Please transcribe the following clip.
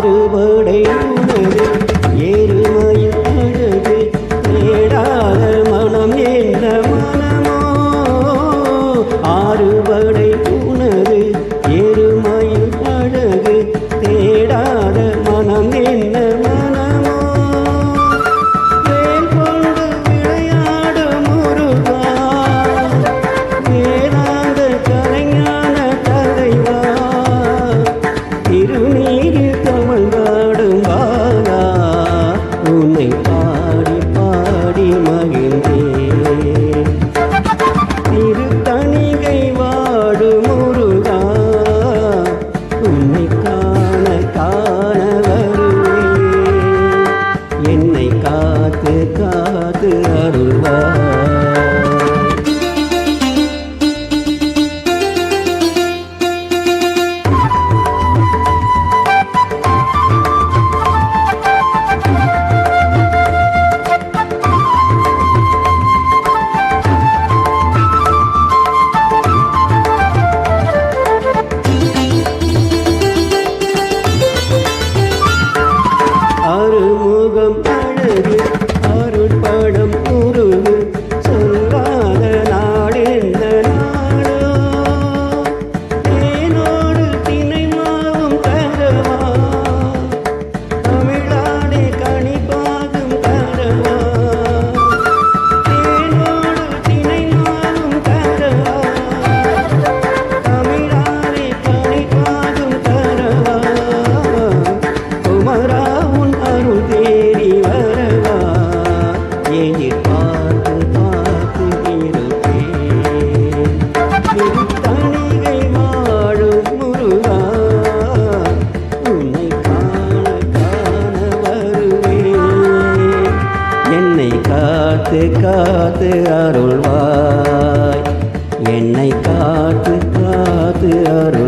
ஆறுபடை உனது ஏறுமையில் அழகு தேடாத மனம் என்ன மனமோ ஆறுபடை உனது ஏறுமையில் அழகு தேடாத மனம் என்ன மனமோ வேல் கொண்டு விளையாடும் முருகா வேதாந்த கலைஞான தலைவா திருநீரில் தமிழ்நாடும் வாழா உன்னை பாடி பாடி மகிழ்ந்தேன் திருத்தணிகை வாடும் முருகா உன்னை காண காண வருவேன் என்னை காத்து காத்து அருள்வாய் அருமுகம் அழகு அருட்படம் உருகு சொல்லாத நாடெந்த நாடோ தேனோடு தினை மாவும் தரவா தமிழாடே கனிபாகும் தரவா தேனோடு தினை மாவும் தரவா தமிழாடே கனிபாகும் தரவா குமரா அருள் தேடி வரவா எதிர் பார்த்து பார்த்து இருப்பேன் திருத்தணிகை வாழும் முருகா உன்னை காண காண வருவேன் என்னை காத்து காத்து அருள்வாய் என்னை காத்து காத்து அருள்